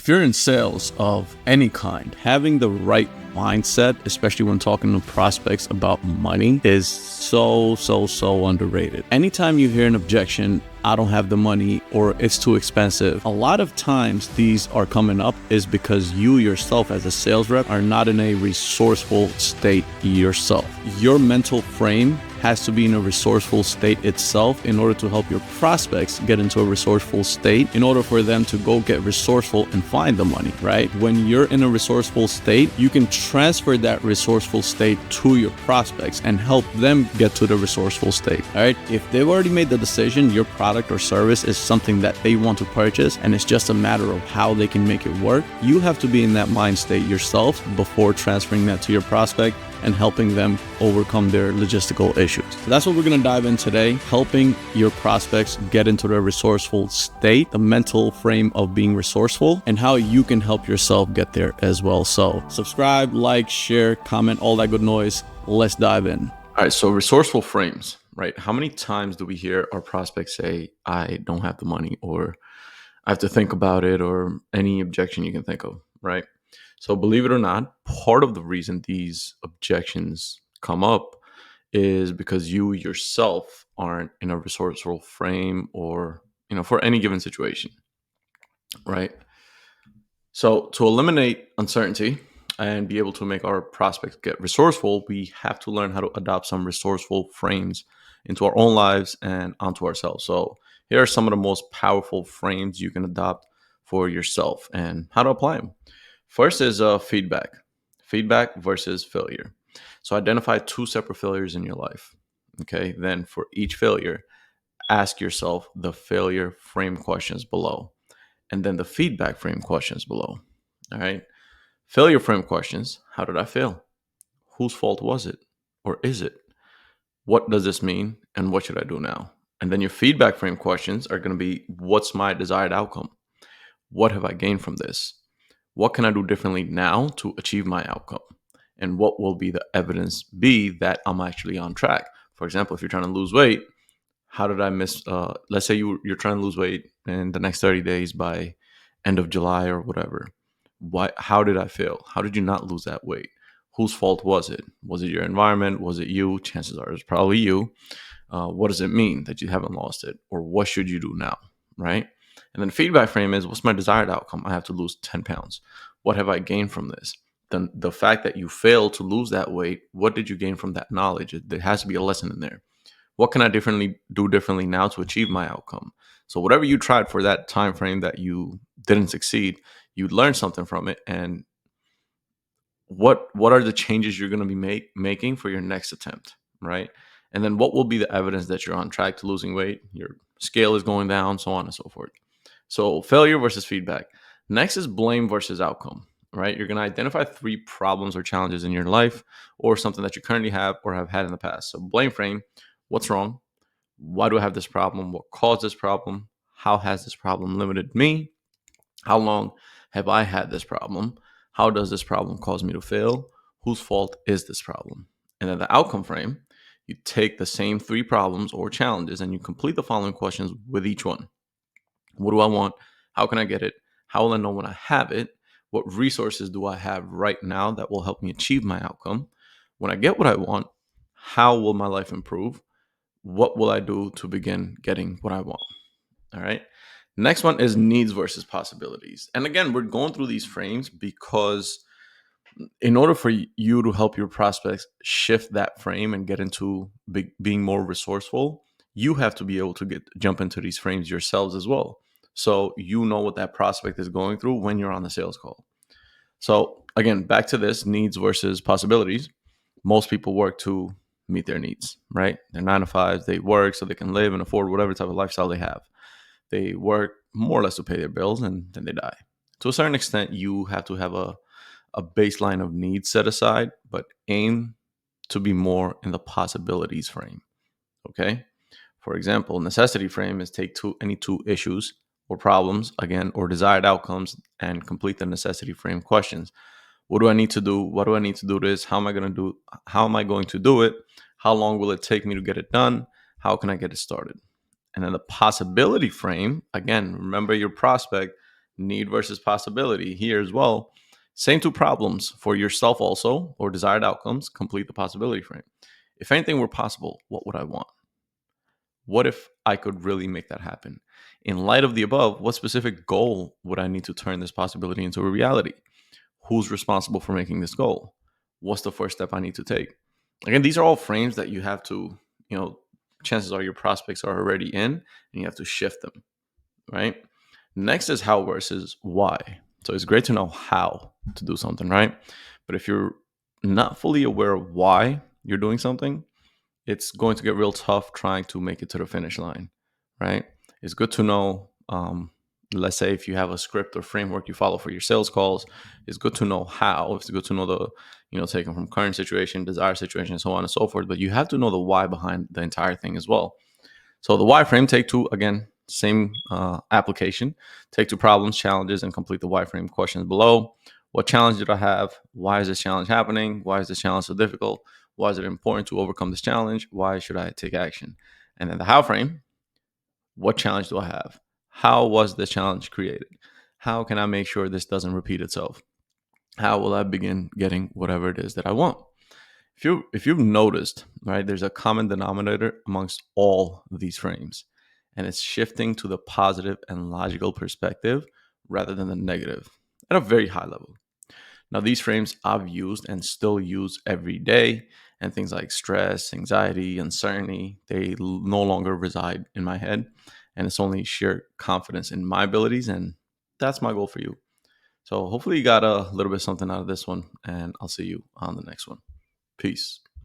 If you're in sales of any kind, having the right mindset, especially when talking to prospects about money, is so underrated. Anytime you hear an objection, I don't have the money, or it's too expensive, a lot of times these are coming up is because you yourself as a sales rep are not in a resourceful state yourself. Your mental frame has to be in a resourceful state itself in order to help your prospects get into a resourceful state, in order for them to go get resourceful and find the money, right? When you're in a resourceful state, you can transfer that resourceful state to your prospects and help them get to the resourceful state, all right? If they've already made the decision, your product or service is something that they want to purchase, and it's just a matter of how they can make it work, you have to be in that mind state yourself before transferring that to your prospect and helping them overcome their logistical issues. So that's what we're going to dive in today, helping your prospects get into their resourceful state, the mental frame of being resourceful, and how you can help yourself get there as well. So subscribe, like, share, comment, all that good noise. Let's dive in. All right, so resourceful frames, right? How many times do we hear our prospects say, I don't have the money, or I have to think about it, or any objection you can think of, right? So believe it or not, part of the reason these objections come up is because you yourself aren't in a resourceful frame, or, for any given situation, right? So to eliminate uncertainty and be able to make our prospects get resourceful, we have to learn how to adopt some resourceful frames into our own lives and onto ourselves. So here are some of the most powerful frames you can adopt for yourself and how to apply them. First is feedback versus failure. So identify two separate failures in your life. Okay. Then for each failure, ask yourself the failure frame questions below, and then the feedback frame questions below. All right. Failure frame questions. How did I fail? Whose fault was it? Or is it? What does this mean? And what should I do now? And then your feedback frame questions are going to be, what's my desired outcome? What have I gained from this? What can I do differently now to achieve my outcome? And what will be the evidence be that I'm actually on track? For example, if you're trying to lose weight, how did I miss, let's say you're trying to lose weight in the next 30 days by end of July or whatever. How did I fail? How did you not lose that weight? Whose fault was it? Was it your environment? Was it you? Chances are it's probably you. What does it mean that you haven't lost it? Or what should you do now, right? And then the feedback frame is, what's my desired outcome? I have to lose 10 pounds. What have I gained from this? Then the fact that you failed to lose that weight, what did you gain from that knowledge? There has to be a lesson in there. What can I do differently now to achieve my outcome? So whatever you tried for that time frame that you didn't succeed, you learned something from it. And what are the changes you're going to be making for your next attempt, right? And then what will be the evidence that you're on track to losing weight? Your scale is going down, so on and so forth. So failure versus feedback. Next is blame versus outcome, right? You're going to identify 3 problems or challenges in your life, or something that you currently have or have had in the past. So blame frame, what's wrong? Why do I have this problem? What caused this problem? How has this problem limited me? How long have I had this problem? How does this problem cause me to fail? Whose fault is this problem? And then the outcome frame, you take the same 3 problems or challenges and you complete the following questions with each one. What do I want? How can I get it? How will I know when I have it? What resources do I have right now that will help me achieve my outcome? When I get what I want, how will my life improve? What will I do to begin getting what I want? All right. Next one is needs versus possibilities. And again, we're going through these frames because in order for you to help your prospects shift that frame and get into being more resourceful, you have to be able to jump into these frames yourselves as well. So you know what that prospect is going through when you're on the sales call. So again, back to this needs versus possibilities. Most people work to meet their needs, right? They're 9 to 5s. They work so they can live and afford whatever type of lifestyle they have. They work more or less to pay their bills, and then they die. To a certain extent, you have to have a baseline of needs set aside, but aim to be more in the possibilities frame. Okay. For example, necessity frame is take any 2 issues or problems, again, or desired outcomes, and complete the necessity frame questions. What do I need to do? What do I need to do this? How am I going to do it? How long will it take me to get it done? How can I get it started? And then the possibility frame, again, remember your prospect Need versus possibility here as well. Same two problems for yourself also, or desired outcomes, complete the possibility frame. If anything were possible, what would I want? What if I could really make that happen? In light of the above, what specific goal would I need to turn this possibility into a reality? Who's responsible for making this goal? What's the first step I need to take? Again, these are all frames that you have to, chances are your prospects are already in and you have to shift them, right? Next is how versus why. So it's great to know how to do something, right? But if you're not fully aware of why you're doing something, it's going to get real tough trying to make it to the finish line, right? It's good to know, let's say if you have a script or framework you follow for your sales calls, it's good to know how. It's good to know the, taking from current situation, desired situation, so on and so forth. But you have to know the why behind the entire thing as well. So the wireframe, take two, again, same application. Take two problems, challenges, and complete the wireframe questions below. What challenge did I have? Why is this challenge happening? Why is this challenge so difficult? Why is it important to overcome this challenge? Why should I take action? And then the how frame, what challenge do I have? How was this challenge created? How can I make sure this doesn't repeat itself? How will I begin getting whatever it is that I want? If you've noticed, right, there's a common denominator amongst all these frames, and it's shifting to the positive and logical perspective rather than the negative at a very high level. Now, these frames I've used and still use every day, and things like stress, anxiety, uncertainty, they no longer reside in my head, and it's only sheer confidence in my abilities, and that's my goal for you. So hopefully you got a little bit something out of this one, and I'll see you on the next one. Peace.